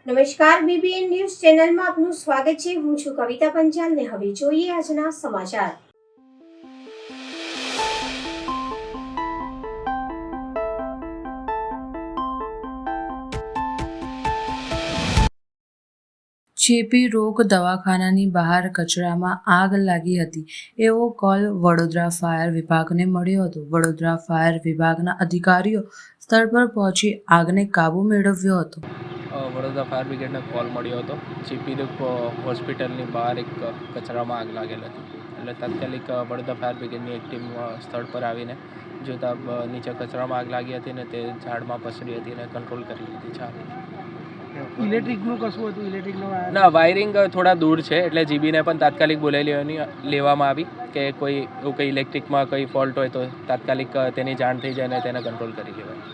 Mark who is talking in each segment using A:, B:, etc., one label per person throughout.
A: નમસ્કાર, BBN news ચેનલમાં આપનું સ્વાગત છે. હું છું કવિતા પંચાલ ને હવે જોઈએ આજના સમાચાર.
B: ચેપી રોગ દવાખાનાની બહાર કચરામાં આગ લાગી હતી એવો કોલ વડોદરા ફાયર વિભાગને મળ્યો હતો. વડોદરા ફાયર વિભાગના અધિકારીઓ સ્થળ પર પહોંચી આગને કાબૂ મેળવ્યો હતો.
C: વડોદરા ફાયર બ્રિગેડને કોલ મળ્યો હતો. ચેપી હોસ્પિટલની બહાર એક કચરામાં આગ લાગેલ હતી. એટલે તાત્કાલિક વડોદરા ફાયર બ્રિગેડની એક ટીમ સ્થળ પર આવીને જોતા નીચે કચરામાં આગ લાગી હતી ને તે ઝાડમાં પસરી હતી અને કંટ્રોલ કરી લીધી છે.
D: ઇલેક્ટ્રિકનું કશું હતું? ઇલેક્ટ્રિકનો
C: ના, વાયરિંગ થોડા દૂર છે એટલે જીબીને પણ તાત્કાલિક બોલાવી લેવામાં આવી કે કોઈ એવું કંઈ ઇલેક્ટ્રિકમાં કંઈ ફોલ્ટ હોય તો તાત્કાલિક તેની જાણ થઈ જાય અને તેને કંટ્રોલ કરી લેવાય.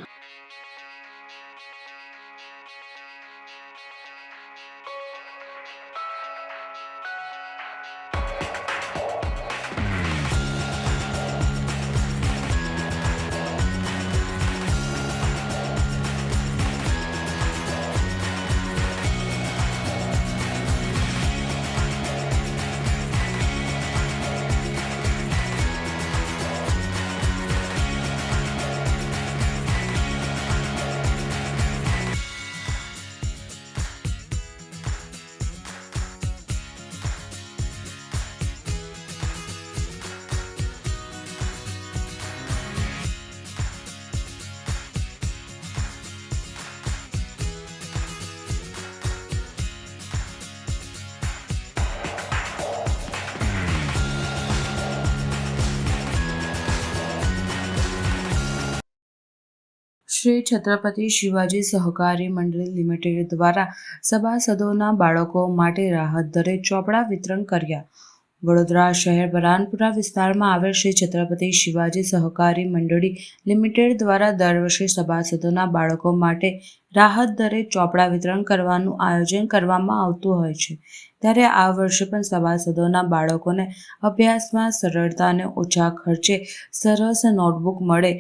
B: શ્રી છત્રપતિ શિવાજી સહકારી મંડળી લિમિટેડ દ્વારા સભાસદોના બાળકો માટે રાહત દરે ચોપડા વિતરણ કર્યા. વડોદરા શહેર બરાનપુરા વિસ્તારમાં આવેલ શ્રી છત્રપતિ શિવાજી સહકારી મંડળી લિમિટેડ દ્વારા દર વર્ષે સભાસદોના બાળકો માટે રાહત દરે ચોપડા વિતરણ કરવાનું આયોજન કરવામાં આવતું હોય છે. ત્યારે આ વર્ષે પણ સભાસદોના બાળકોને અભ્યાસમાં સરળતા અને ઓછા ખર્ચે સરસ નોટબુક મળે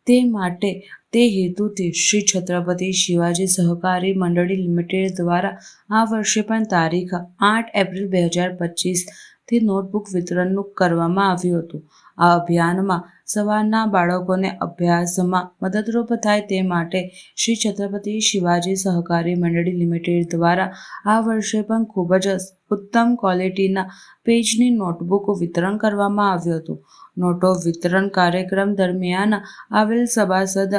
B: તે માટે તે હેતુથી શ્રી છત્રપતિ શિવાજી સહકારી મંડળી લિમિટેડ દ્વારા આ વર્ષે પણ તારીખ 8 એપ્રિલ 2025થી નોટબુક વિતરણનું કરવામાં આવ્યું હતું. આ અભિયાનમાં સવારના બાળકોને અભ્યાસમાં મદદરૂપ થાય તે માટે શ્રી છત્રપતિ શિવાજી સહકારી મંડળી લિમિટેડ દ્વારા આ વર્ષે પણ ખૂબ જ ઉત્તમ ક્વોલિટીના પેજની નોટબુક વિતરણ કરવામાં આવ્યું હતું. નોટો વિતરણ કાર્યક્રમ દરમિયાન આવેલ સભાસદ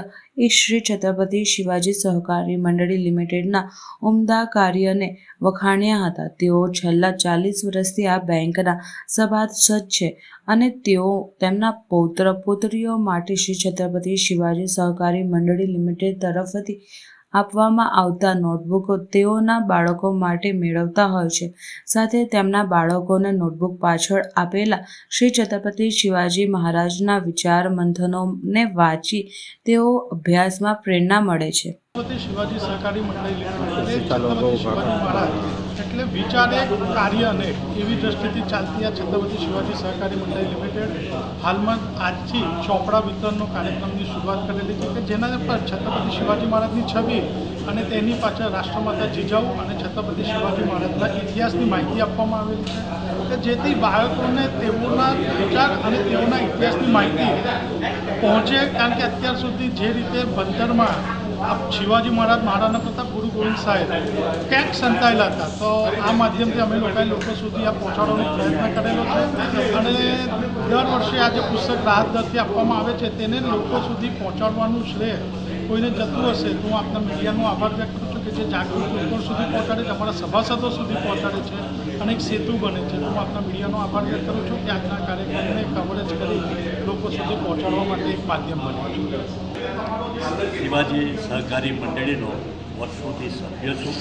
B: શ્રી છત્રપતિ શિવાજી સહકારી મંડળી લિમિટેડના ઉમદા કાર્યને વખાણ્યા હતા. તેઓ છેલ્લા 40 વર્ષથી આ બેંકના સભાસદ છે અને તેઓ તેમના પૌત્ર પુત્રીઓ માટે શ્રી છત્રપતિ શિવાજી સહકારી મંડળી લિમિટેડ તરફથી આપવામાં આવતા નોટબુકો તેઓના બાળકો માટે મેળવતા હોય છે. સાથે તેમના બાળકોને નોટબુક પાછળ આપેલા શ્રી છત્રપતિ શિવાજી મહારાજના વિચાર મંથનોને વાંચી તેઓ અભ્યાસમાં પ્રેરણા મળે છે.
D: શિવાજી સહકારી મંડળી છત્રપતિ શિવાજી મહારાજ એટલે વિચારે કાર્ય અને એવી દ્રષ્ટિથી ચાલતી આ છત્રપતિ શિવાજી સહકારી મંડળી લિમિટેડ હાલમાં આજથી ચોપડા વિતરણનો કાર્યક્રમની શરૂઆત કરેલી છે કે જેના પર છત્રપતિ શિવાજી મહારાજની છબી અને તેની પાછળ રાષ્ટ્રમાતા જીજાઉ અને છત્રપતિ શિવાજી મહારાજના ઇતિહાસની માહિતી આપવામાં આવેલી છે કે જેથી બાળકોને તેઓના વિચાર અને તેઓના ઇતિહાસની માહિતી પહોંચે. કારણ કે અત્યાર સુધી જે રીતે ભણતરમાં શિવાજી મહારાજ મહારાણા પ્રતાપ ગુરુ ગોવિંદ સાહેબ ક્યાંક સંતાયેલા હતા, તો આ માધ્યમથી અમે લોકો સુધી આ પહોંચાડવાનો પ્રયત્ન કરેલો છે અને દર વર્ષે આ જે પુસ્તક રાહત દરથી આપવામાં આવે છે તેને લોકો સુધી પહોંચાડવાનું શ્રેય કોઈને જતું હશે તો હું આપણા મીડિયાનો આભાર વ્યક્ત કરું છું કે જે જાગૃત લોકો સુધી પહોંચાડે છે, અમારા સભાસદો સુધી પહોંચાડે છે અને એક સેતુ બને છે. તો હું આપણા મીડિયાનો આભાર વ્યક્ત કરું છું કે આજના કાર્યક્રમને કવરેજ કરી લોકો સુધી પહોંચાડવા માટે એક માધ્યમ બન્યું છે.
E: શિવાજી સહકારી મંડળીનો વર્ષોથી સભ્ય છું.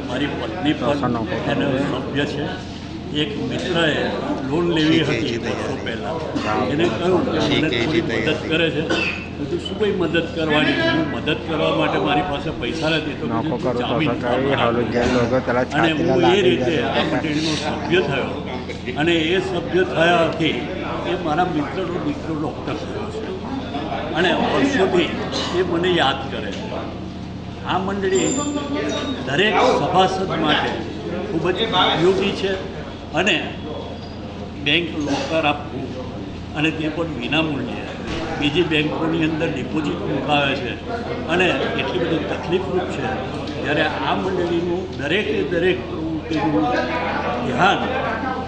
E: મારી પત્ની પણ એનો સભ્ય છે. એક મિત્રએ લોન લેવી હતી વર્ષો પહેલાં, એને કહ્યું કે મને થોડી મદદ કરે છે. બધું શું કંઈ મદદ કરવાની? હું મદદ કરવા માટે મારી પાસે પૈસા નથી તો અને હું એ રીતે આ મંડળીનો સભ્ય થયો અને એ સભ્ય થયાથી એ મારા મિત્રનો દીકરો ડૉક્ટર થયો છે અને વર્ષોથી એ મને યાદ કરે છે. આ મંડળી દરેક સભાસદ માટે ખૂબ જ ઉપયોગી છે અને બેંક લોકર આપવું અને તે પણ વિનામૂલ્યે બીજી બેંકોની અંદર ડિપોઝિટ મુકાવે છે અને એટલી બધી તકલીફરૂપ છે ત્યારે આ મંડળીનું દરેક પ્રવૃત્તિનું ધ્યાન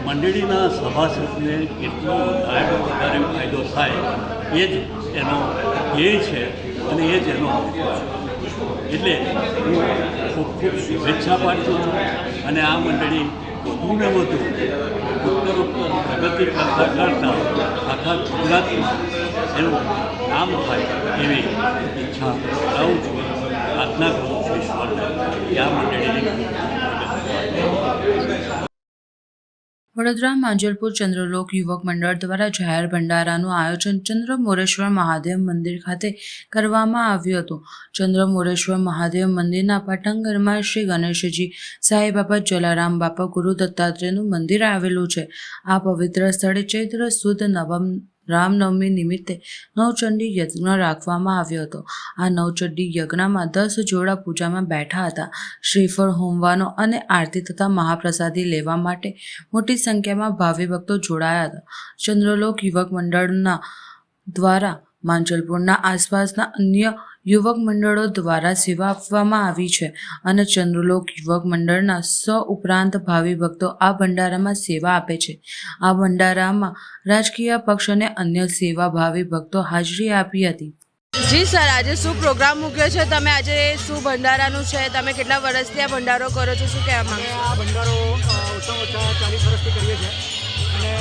E: મંડળીના સભાસદને કેટલો વધારે ફાયદો થાય એ જ એનો ધ્યેય છે અને એ જ એનો એટલે હું ખૂબ શુભેચ્છા પાઠવું છું અને આ મંડળી વધુને વધુ ઉત્તરોત્તર પ્રગતિ કરતાં આખા ગુજરાતમાં એનું નામ થાય એવી ઈચ્છા ધરાવું છું, પ્રાર્થના કરું છું ઈશ્વરને કે આ મંડળીની
B: વડોદરા માંજલપુર ચંદ્રલોક યુવક મંડળ દ્વારા જાહેર ભંડારાનું આયોજન ચંદ્રમોરેશ્વર મહાદેવ મંદિર ખાતે કરવામાં આવ્યું હતું. ચંદ્રમોરેશ્વર મહાદેવ મંદિરના પટાંગણમાં શ્રી ગણેશજી, સાંઈ બાબા, જલારામ બાપા, ગુરુ દત્તાત્રેયનું મંદિર આવેલું છે. આ પવિત્ર સ્થળે ચૈત્ર સુદ નવમ રામનવમી નિમિત્તે નવચંડી યજ્ઞ રાખવામાં આવ્યો હતો. આ નવચંડી યજ્ઞમાં 10 જોડા પૂજામાં બેઠા હતા. શ્રીફળ હોમવાનો અને આરતી તથા મહાપ્રસાદી લેવા માટે મોટી સંખ્યામાં ભાવિ ભક્તો જોડાયા હતા. ચંદ્રલોક યુવક મંડળના દ્વારા માંજલપુરના આસપાસના અન્ય યુવક મંડળો દ્વારા સેવા આપવામાં આવી છે અને ચંદ્રલોક યુવક મંડળના 100 ઉપરાંત ભાવિ ભક્તો આ ભંડારામાં સેવા આપે છે. આ ભંડારામાં રાજકીય પક્ષ અને અન્ય સેવાભાવી ભક્તો હાજરી આપી હતી.
F: જી સર, આજે શું પ્રોગ્રામ મૂક્યો છે તમે? આજે શું ભંડારાનું છે? તમે કેટલા વર્ષથી આ ભંડારો કરો છો? શું કહેવા માંગો?
G: આ ભંડારો ઓછામાં ઓછા 40 વર્ષથી કરીએ છીએ અને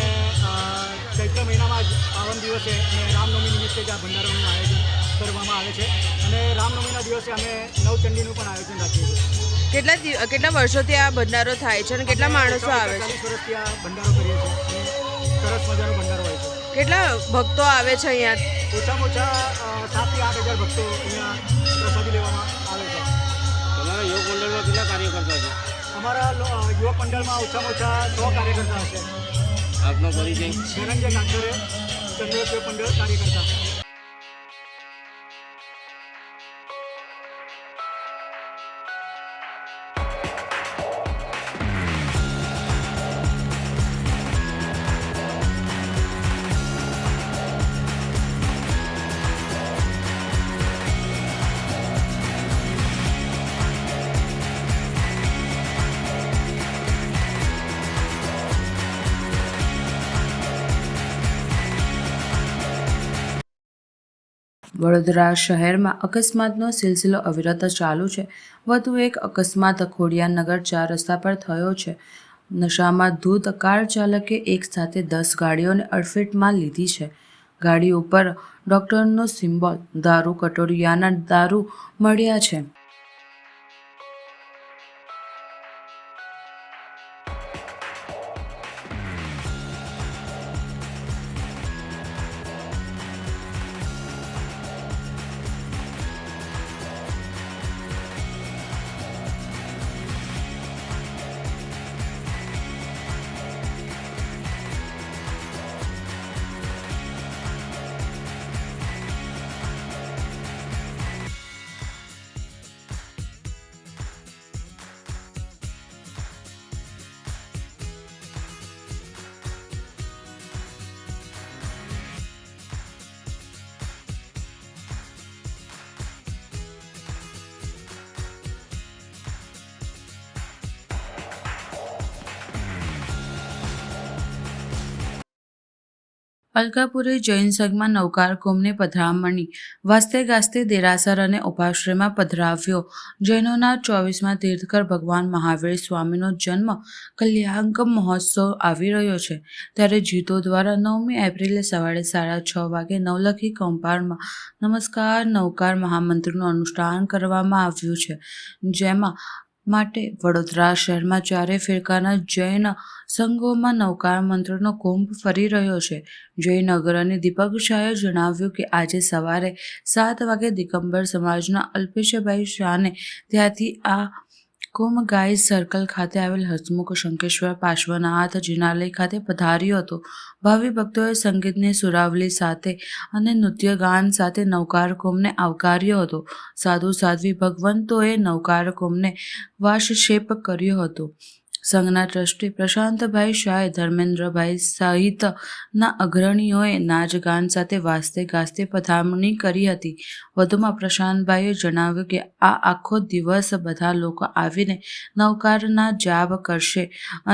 G: ચૈત્ર મહિનામાં જ પાવન દિવસે અને રામનવમી નિમિત્તે જ આ ભંડારાનું આયોજન કરવામાં આવે છે અને રામનવમીના દિવસે અમે નવચંડીનું પણ આયોજન રાખીએ છીએ.
F: કેટલા વર્ષોથી આ ભંડારો થાય છે અને કેટલા માણસો આવે છે?
G: 40 વર્ષથી આ ભંડારો કરીએ છીએ અને સરસ મજાનો ભંડારો હોય છે.
F: કેટલા ભક્તો આવે છે અહીંયા?
G: ઓછામાં ઓછા 7 થી 8 હજાર ભક્તો અહીંયા પ્રસાદી લેવામાં આવે છે.
H: તમારા યુવક મંડળમાં કેટલા કાર્યકર્તા છે?
G: અમારા યુવક મંડળમાં ઓછામાં ઓછા 100 કાર્યકર્તા હશે.
H: આપનો પરિચય?
G: ધનંજય કાંકરે, ચંદ્રલોક યુવક મંડળ કાર્યકર્તા.
B: વડોદરા શહેરમાં અકસ્માતનો સિલસિલો અવિરત ચાલુ છે. વધુ એક અકસ્માત ખોડિયારનગર 4 રસ્તા પર થયો છે. નશામાં ધૂત કાર ચાલકે એક સાથે 10 ગાડીઓને અડફેટમાં લીધી છે. ગાડી ઉપર ડોક્ટરનો સિમ્બોલ, દારૂ કટોરિયાના દારૂ મળ્યા છે. અલકાપુરે જૈન સંઘમાં નવકાર કોમને પધરામણી, વાસ્તે ગાસ્તે દેરાસર અને ઉપાશ્રયમાં પધરાવ્યો. જૈનોના 24મા તીર્થકર ભગવાન મહાવીર સ્વામીનો જન્મ કલ્યાણક મહોત્સવ આવી રહ્યો છે ત્યારે જીતો દ્વારા 9મી એપ્રિલે સવારે 6:30 વાગે નવલખી કૌભાંડમાં નમસ્કાર નવકાર મહામંત્રનું અનુષ્ઠાન કરવામાં આવ્યું છે. જેમાં માટે વડોદરા શહેરમાં 4 ફિરકાના જૈન સંઘોમાં નવકાર મંત્રનો કુંભ ફરી રહ્યો છે. જૈન અગ્રણી દીપક શાહે જણાવ્યું કે આજે સવારે 7 વાગે દિગંબર સમાજના અલ્પેશભાઈ શાહને ત્યાંથી આ કોમગાઈ સર્કલ ખાતે આવેલ હસમુખ શંકેશ્વર પાર્શ્વનાથ જિનાલય ખાતે પધાર્યો હતો. ભાવિ ભક્તોએ સંગીતની સુરાવલી સાથે અને નૃત્યગાન સાથે નવકાર કોમને આવકાર્યો હતો. સાધુ સાધ્વી ભગવંતોએ નવકાર કોમને વાસક્ષેપ કર્યો હતો. સંઘના ટ્રસ્ટી પ્રશાંતભાઈ શાહે, ધર્મેન્દ્રભાઈ સહિતના અગ્રણીઓએ નાચગાન સાથે વાજતે ગાજતે પધરામણી કરી હતી. વધુમાં પ્રશાંતભાઈએ જણાવ્યું કે આ આખો દિવસ બધા લોકો આવીને નવકારના જાપ કરશે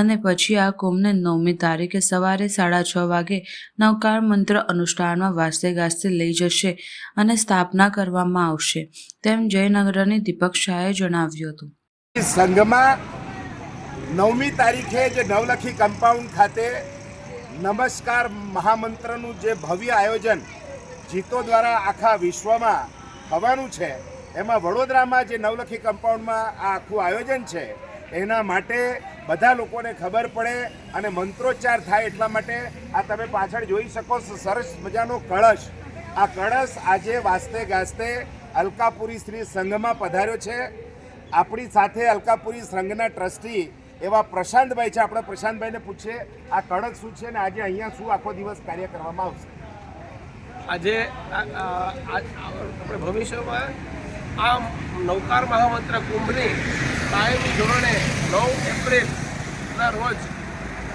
B: અને પછી આ કોમને 9મી તારીખે સવારે 6:30 વાગે નવકાર મંત્ર અનુષ્ઠાનમાં વાજતે ગાજતે લઈ જશે અને સ્થાપના કરવામાં આવશે, તેમ જયનગરની દીપક શાહે જણાવ્યું હતું.
I: સંઘમાં 9મી તારીખે જે નવલખી કમ્પાઉન્ડ ખાતે નમસ્કાર મહામંત્રનું જે ભવ્ય આયોજન જીતો દ્વારા આખા વિશ્વમાં થવાનું છે, એમાં વડોદરામાં જે નવલખી કમ્પાઉન્ડમાં આ આખું આયોજન છે એના માટે બધા લોકોને ખબર પડે અને મંત્રોચ્ચાર થાય એટલા માટે આ તમે પાછળ જોઈ શકો છો સરસ મજાનો કળશ. આ કળશ આજે વાજતે ગાજતે અલકાપુરી શ્રી સંઘમાં પધાર્યો છે. આપણી સાથે અલકાપુરી સંઘના ટ્રસ્ટી એવા પ્રશાંતભાઈ છે. આપણે પ્રશાંતભાઈને પૂછીએ આ કળશ શું છે અને આજે અહીંયા શું આખો દિવસ કાર્ય કરવામાં આવશે.
J: આજે આપણે ભવિષ્યમાં આ નવકાર મહામંત્ર કુંભની કાયમી ધોરણે 9 એપ્રિલના રોજ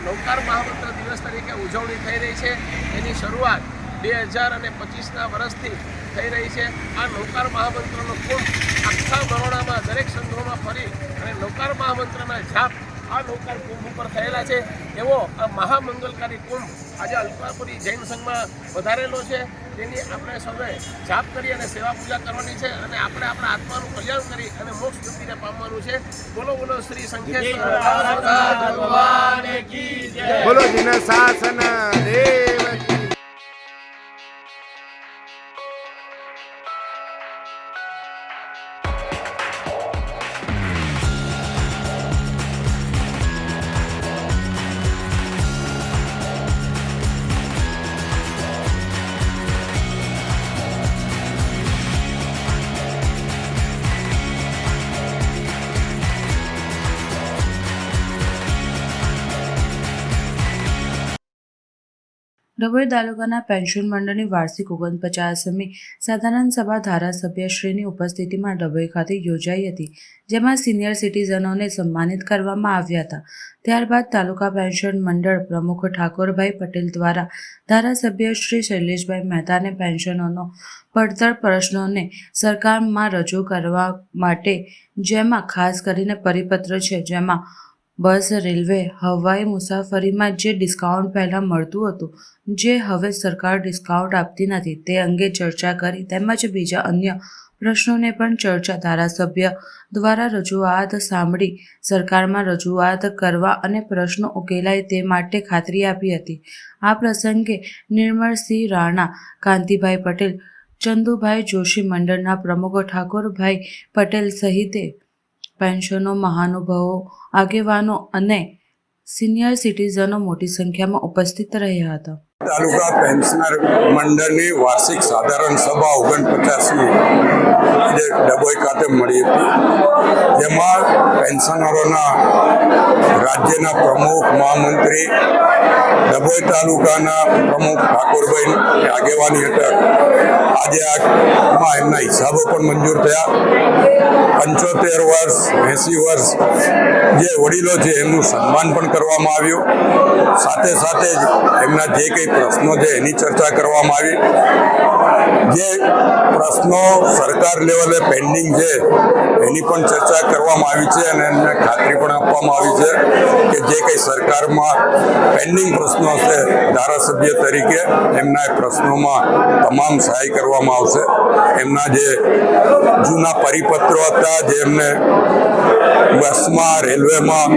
J: નવકાર મહામંત્ર દિવસ તરીકે ઉજવણી થઈ રહી છે. એની શરૂઆત 2025ના વર્ષથી થઈ રહી છે. આ નવકાર મહામંત્રનો કુંભ આખા બરોડામાં દરેક સંઘોમાં ફરી અને નવકાર મહામંત્રના જાપ આ નવકાર કુંભ ઉપર થયેલા છે. એવો આ મહામંગલકારી કુંભ આજે અલકાપુરી જૈન સંઘમાં વધારેલો છે. તેની આપણે સૌએ જાપ કરી અને સેવા પૂજા કરવાની છે અને આપણે આપણા આત્માનું કલ્યાણ કરી અને મોક્ષ ગતિને પામવાનું છે. બોલો બોલો શ્રી શંખેશ્વર ભગવાન કી જય.
I: બોલો જીન શાસન દેવ કી.
B: ડભોઈ તાલુકાના પેન્શન મંડળની વાર્ષિક 49મી સાધારણ સભા ધારાસભ્યશ્રીની ઉપસ્થિતિમાં ડભોઈ ખાતે યોજાઈ હતી, જેમાં સિનિયર સિટીઝનોને સન્માનિત કરવામાં આવ્યા હતા. ત્યારબાદ તાલુકા પેન્શન મંડળ પ્રમુખ ઠાકોરભાઈ પટેલ દ્વારા ધારાસભ્ય શ્રી શૈલેષભાઈ મહેતાને પેન્શનોનો પડતર પ્રશ્નોને સરકારમાં રજૂ કરવા માટે, જેમાં ખાસ કરીને પરિપત્ર છે, જેમાં બસ, રેલવે, હવાઈ મુસાફરીમાં જે ડિસ્કાઉન્ટ પહેલાં મળતું હતું, જે હવે સરકાર ડિસ્કાઉન્ટ આપતી નથી, તે અંગે ચર્ચા કરી તેમજ બીજા અન્ય પ્રશ્નોને પણ ચર્ચા ધારાસભ્ય દ્વારા રજૂઆત સાંભળી સરકારમાં રજૂઆત કરવા અને પ્રશ્નો ઉકેલાય તે માટે ખાતરી આપી હતી. આ પ્રસંગે નિર્મળસિંહ રાણા, કાંતિભાઈ પટેલ, ચંદુભાઈ જોશી, મંડળના પ્રમુખ ઠાકોરભાઈ પટેલ સહિતે પેન્શનો મહાનુભાવો, આગેવાનો અને સિનિયર સિટીઝનો મોટી સંખ્યામાં ઉપસ્થિત રહ્યા હતા.
K: તાલુકા પેન્શનર મંડળની વાર્ષિક સાધારણ સભા 49મી આજે ડભોઈ ખાતે મળી હતી, જેમાં પેન્શનરોના રાજ્યના પ્રમુખ મહામંત્રી, ડભોઈ તાલુકાના પ્રમુખ ઠાકોરભાઈ આગેવાની હેઠળ આજે આમાં એમના હિસાબો પણ મંજૂર થયા. 75 વર્ષ 80 વર્ષ જે વડીલો છે એમનું સન્માન પણ કરવામાં આવ્યું. સાથે સાથે જ એમના જે કંઈ પ્રશ્નો છે એની ચર્ચા કરવામાં આવી. જે પ્રશ્નો સરકાર લેવલે પેન્ડિંગ છે એની પણ ચર્ચા કરવામાં આવી છે અને એમને ખાતરી પણ આપવામાં આવી છે કે જે કંઈ સરકારમાં પેન્ડિંગ પ્રશ્નો છે ધારાસભ્ય તરીકે એમના પ્રશ્નોમાં તમામ સહાય કરવામાં આવશે. એમના જે જૂના પરિપત્રો હતા, જે એમને બસમાં, રેલવેમાં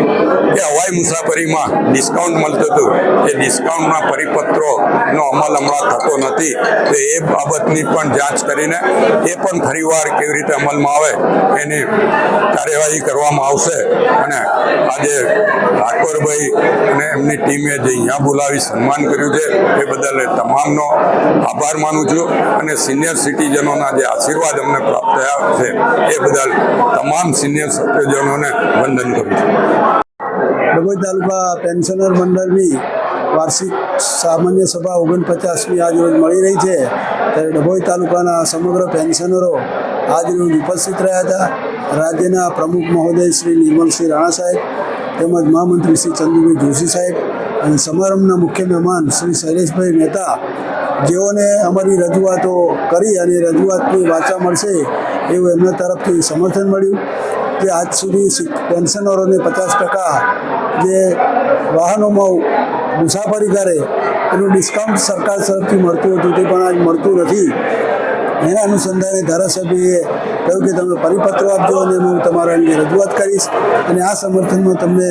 K: કે હવાઈ મુસાફરીમાં ડિસ્કાઉન્ટ મળતું હતું, એ ડિસ્કાઉન્ટના પરિપત્રોનો અમલ હમણાં થતો નથી, તો એ બાબતની પણ જાંચ કરીને એ પણ ફરીવાર કેવી રીતે અમલમાં આવે એની કાર્યવાહી કરવામાં આવશે. અને આજે ઠાકોરભાઈ અને એમની ટીમે જે અહીંયા બોલાવી સન્માન કર્યું છે એ બદલ તમામનો આભાર માનું છું અને સિનિયર સિટીઝનોના જે આશીર્વાદ અમને પ્રાપ્ત થયા છે એ બદલ તમામ સિનિયર સિટીઝનો આગેવાનોને વંદન કરું છું.
L: ડભોઈ તાલુકા પેન્શનર મંડળની વાર્ષિક સામાન્ય સભા 49મી આજ રોજ મળી રહી છે, ત્યારે ડભોઈ તાલુકાના સમગ્ર પેન્શનરો આજ રોજ ઉપસ્થિત રહ્યા હતા. રાજ્યના પ્રમુખ મહોદય શ્રી નિર્મલસિંહ રાણા સાહેબ તેમજ મહામંત્રી શ્રી ચંદુભાઈ જોશી સાહેબ અને સમારંભના મુખ્ય મહેમાન શ્રી શૈલેષભાઈ મહેતા, જેઓને અમારી રજૂઆતો કરી અને રજૂઆતની વાચા મળશે એવું એમના તરફથી સમર્થન મળ્યું કે આજ સુધી પેન્શનરોને 50% જે વાહનોમાં મુસાફરી કરે એનું ડિસ્કાઉન્ટ સરકાર તરફથી મળતું હતું તે પણ આજ મળતું નથી. એના અનુસંધાને ધારાસભ્યએ કહ્યું કે તમે પરિપત્રો આપજો અને હું તમારા અંગે રજૂઆત કરીશ અને આ સમર્થનમાં તમને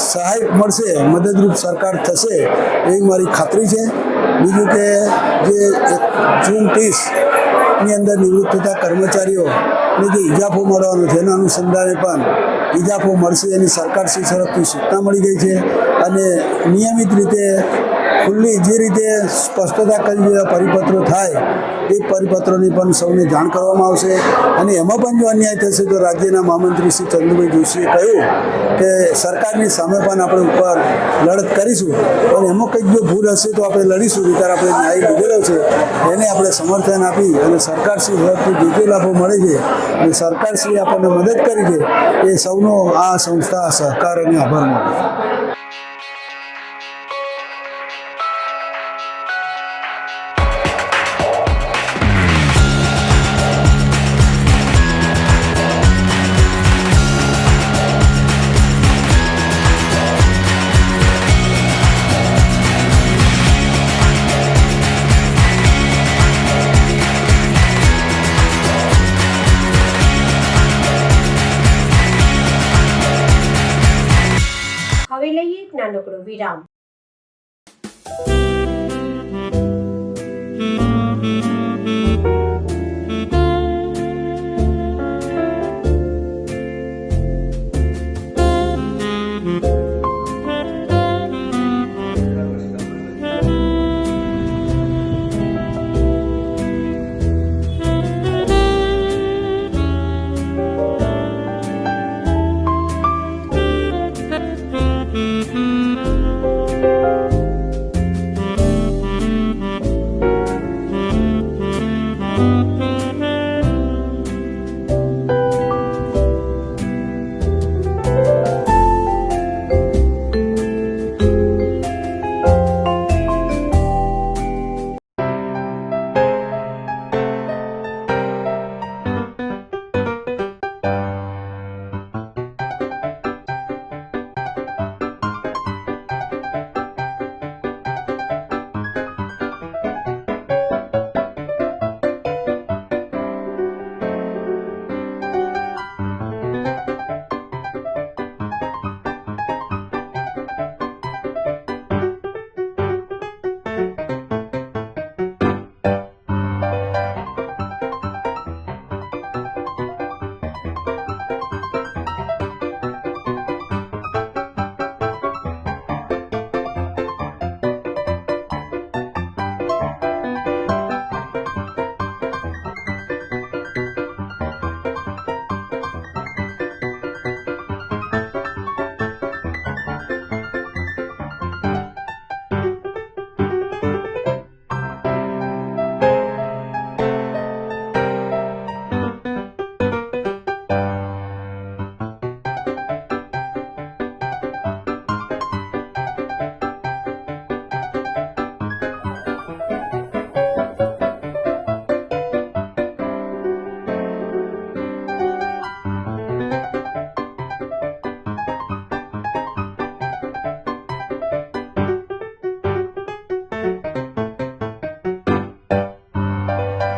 L: સહાય મળશે, મદદરૂપ સરકાર થશે એવી મારી ખાતરી છે. બીજું કે જે જૂન 30ની અંદર નિવૃત્ત થતા કર્મચારીઓને જે ઇજાફો મળવાનો છે એના અનુસંધાને પણ ઇજાફો મળશે એની સરકારશ્રી તરફથી સૂચના મળી ગઈ છે અને નિયમિત રીતે ખુલ્લી જે રીતે સ્પષ્ટતા કરી જેવા પરિપત્રો થાય એ પરિપત્રોની પણ સૌને જાણ કરવામાં આવશે અને એમાં પણ જો અન્યાય થશે તો રાજ્યના મહામંત્રી શ્રી ચંદુભાઈ જોશીએ કહ્યું કે સરકારની સામે પણ આપણે ઉપર લડત કરીશું અને એમાં કંઈક જો ભૂલ હશે તો આપણે લડીશું. વિચાર આપણે ન્યાય લીધેલો છે એને આપણે સમર્થન આપી અને સરકારશ્રી તરફથી જે લાભો મળે છે અને સરકારશ્રી આપણને મદદ કરી છે એ સૌનો આ સંસ્થા સહકાર અને આભાર માનું છું.
A: હવે લઈએ એક નાનકડો વિરામ.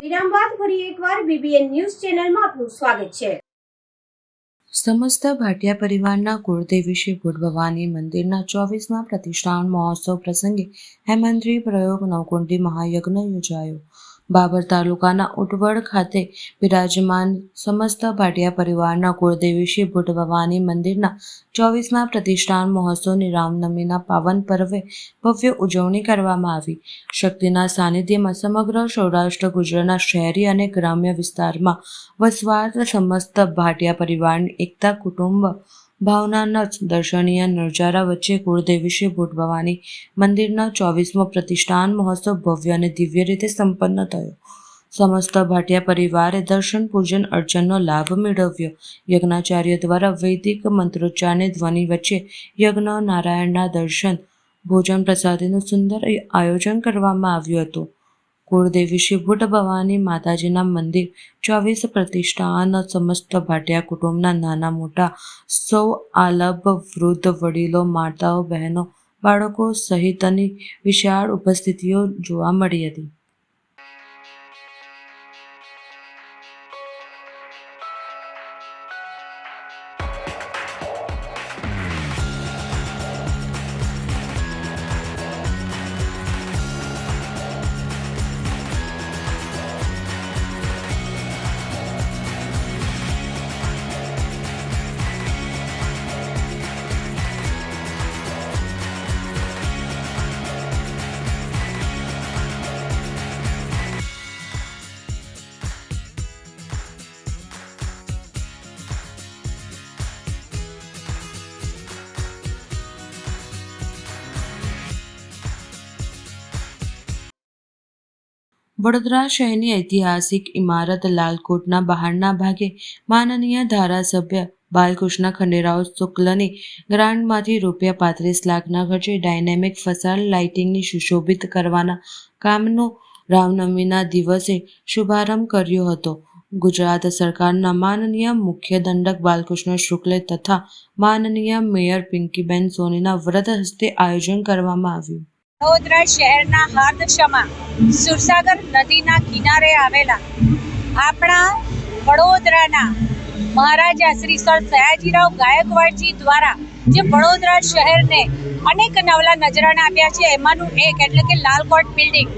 A: વિરામ બાદ ફરી એકવાર બીબીએન ન્યૂઝ ચેનલમાં આપનું સ્વાગત છે.
B: સમસ્ત ભાટિયા પરિવારના કુળદેવી શ્રી ભૂતભવાની મંદિરના 24મા પ્રતિષ્ઠાન મહોત્સવ પ્રસંગે હેમંત્રી પ્રયોગ નવકુંડી મહાયજ્ઞ યોજાયો. બાબર તાલુકાના ઉટવડ ખાતે બિરાજમાન સમસ્ત ભાટિયા પરિવારના કુળદેવી શ્રી ભૂટ ભવાની મંદિરના 24મા પ્રતિષ્ઠાન મહોત્સવની રામનવમીના પાવન પર્વે ભવ્ય ઉજવણી કરવામાં આવી. શક્તિના સાનિધ્યમાં સમગ્ર સૌરાષ્ટ્ર ગુજરાતના શહેરી અને ગ્રામ્ય વિસ્તારમાં વસવાટ સમસ્ત ભાટિયા પરિવારની એકતા કુટુંબ ભાવનાના દર્શનીય નજારા વચ્ચે કુળદેવી શ્રી ભૂટ ભવાની મંદિરના 24મો પ્રતિષ્ઠાન મહોત્સવ ભવ્ય અને દિવ્ય રીતે સંપન્ન થયો. સમસ્ત ભાટિયા પરિવારે દર્શન પૂજન અર્ચનનો લાભ મેળવ્યો. યજ્ઞાચાર્ય દ્વારા વૈદિક મંત્રોચ્ચારની ધ્વનિ વચ્ચે યજ્ઞ નારાયણના દર્શન ભોજન પ્રસાદીનું સુંદર આયોજન કરવામાં આવ્યું હતું. કુળદેવી શ્રી ભૂટ ભવાની માતાજીના મંદિર 24 પ્રતિષ્ઠાન સમસ્ત ભાટિયા કુટુંબના નાના મોટા સૌ આલબ વૃદ્ધ વડીલો માતાઓ બહેનો બાળકો સહિતની વિશાળ ઉપસ્થિતિઓ જોવા મળી હતી. વડોદરા શહેરની ઐતિહાસિક ઇમારત લાલકોટના બહારના ભાગે માનનીય ધારાસભ્ય બાલકૃષ્ણ ખંડેરાવ શુક્લની ગ્રાન્ટમાંથી ₹35 લાખના ખર્ચે ડાયનેમિક ફસાડ લાઇટિંગની સુશોભિત કરવાના કામનો રામનવમીના દિવસે શુભારંભ કર્યો હતો. ગુજરાત સરકારના માનનીય મુખ્ય દંડક બાલકૃષ્ણ શુક્લે તથા માનનીય મેયર પિંકીબેન સોનીના વરદ હસ્તે આયોજન કરવામાં આવ્યું.
M: વડોદરા શહેરના હાર્દશામાં સુરસાગર નદીના કિનારે આવેલા આપણા વડોદરાના મહારાજા શ્રી સર સયાજીરાવ ગાયકવાડજી દ્વારા જે વડોદરા શહેરને અનેક નવલા નજરાણા આપ્યા છે એમાંનું એક એટલે કે લાલકોટ બિલ્ડિંગ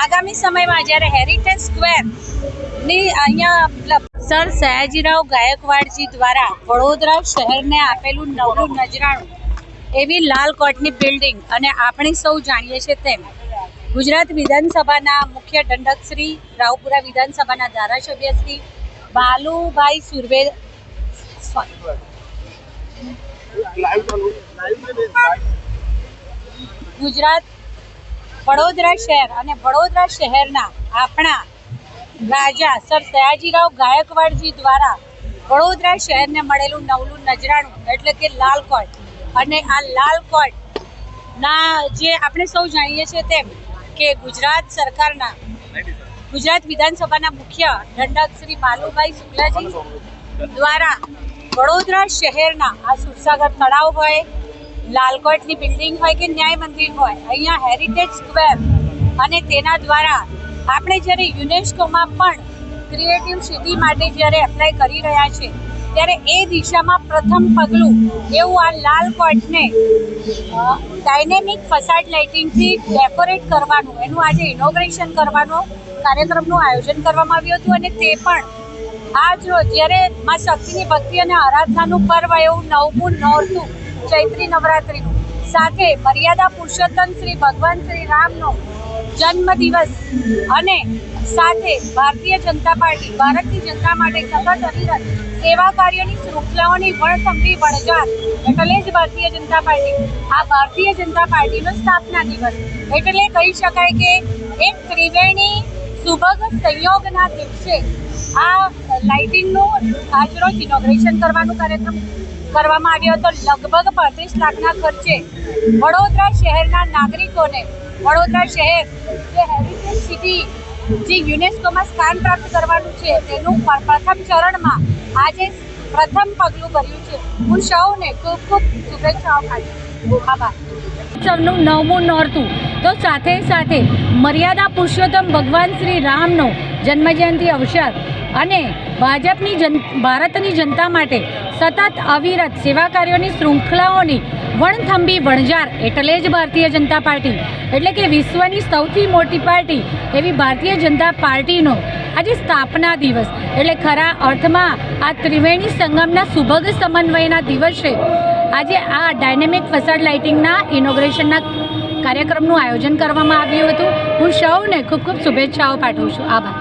M: આગામી સમયમાં જ્યારે હેરિટેજ સ્ક્વેરની અહીંયા સર સયાજીરાવ ગાયકવાડજી દ્વારા વડોદરા શહેરને આપેલું નવલું નજરાણું એવી લાલકોટની બિલ્ડિંગ અને આપણે સૌ જાણીએ છીએ તેમ ગુજરાત વિધાનસભાના મુખ્ય દંડક શ્રી રાવપુરા વિધાનસભાના ધારાસભ્ય શ્રી બાલુભાઈ સુરવે ગુજરાત વડોદરા શહેર અને વડોદરા શહેરના આપણા રાજા સર સયાજીરાવ ગાયકવાડજી દ્વારા વડોદરા શહેરને મળેલું નવલું નજરાણું એટલે કે લાલકોટ અને આ લાલકોટના જે આપણે સૌ જાણીએ છીએ તેમ કે ગુજરાત સરકારના ગુજરાત વિધાનસભાના મુખ્ય દંડક શ્રી બાલુભાઈ શુક્લાજી દ્વારા વડોદરા શહેરના આ સુરસાગર તળાવ હોય, લાલકોટની બિલ્ડિંગ હોય કે ન્યાય મંદિર હોય, અહીંયા હેરિટેજ સ્ક્વેર અને તેના દ્વારા આપણે જ્યારે યુનેસ્કોમાં પણ ક્રિએટિવ સિટી માટે જ્યારે એપ્લાય કરી રહ્યા છે ત્યારે એ દિશામાં પ્રથમ પગલું એવું આ લાલકોટને ડાયનેમિક ફસાડ લાઇટિંગથી ડેકોરેટ કરવાનું એનું આજે ઇનોગ્રેશન કરવાનો કાર્યક્રમનું આયોજન કરવામાં આવ્યું હતું અને તે પણ આજ રોજ જ્યારે મા શક્તિની ભક્તિ અને આરાધનાનું પર્વ એવું 9મું નોરતું ચૈત્રી નવરાત્રિનું સાથે મર્યાદા પુરુષોત્તમ શ્રી ભગવાન શ્રી રામનો જન્મદિવસ અને સાથે ભારતીય જનતા પાર્ટી ભારતની જનતા માટે સતત અવિરત સેવા કાર્યોની શૃંખલાઓની વણથંભી વણઝાર એટલે જ ભારતીય જનતા પાર્ટી આ ભારતીય જનતા પાર્ટીનો સ્થાપના દિવસ એટલે કહી શકાય કે એક ત્રિવેણી સુભગ સંયોગના દિવસે આ લાઇટિંગનું આજરોજ ઇનોગ્રેશન કરવાનો કાર્યક્રમ કરવામાં આવ્યો હતો. લગભગ 35 લાખના ખર્ચે વડોદરા શહેરના નાગરિકોને વડોદરા શહેર જે હેરિટેજ સિટી જે યુનેસ્કોમાં સ્થાન પ્રાપ્ત કરવાનું છે તેનું પ્રથમ ચરણમાં આજે પ્રથમ પગલું ભર્યું છે. હું સૌને ખૂબ ખૂબ શુભેચ્છાઓ પાઠવું. આભાર.
N: ઉત્સવનું 9મું નોરતું તો સાથે સાથે મર્યાદા પુરુષોત્તમ ભગવાન શ્રી રામનો જન્મજયંતિ અવસર અને ભારતની જનતા માટે સતત અવિરત સેવા કાર્યોની શૃંખલાઓની વણથંભી વણઝાર એટલે જ ભારતીય જનતા પાર્ટી, એટલે કે વિશ્વની સૌથી મોટી પાર્ટી એવી ભારતીય જનતા પાર્ટીનો આજે સ્થાપના દિવસ એટલે ખરા અર્થમાં આ ત્રિવેણી સંગમના સુભગ સમન્વયના દિવસે આજે આ ડાયનેમિક ફસાડ લાઇટિંગના ઇનોગ્રેશનના કાર્યક્રમનું આયોજન કરવામાં આવ્યું હતું. હું સૌને ખૂબ ખૂબ શુભેચ્છાઓ પાઠવું છું. આભાર.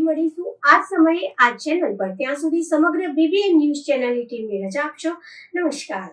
A: મળીશું આ સમયે આ ચેનલ પર. ત્યાં સુધી સમગ્ર BBN ન્યૂઝ ચેનલની ટીમને રજા આપશો. નમસ્કાર.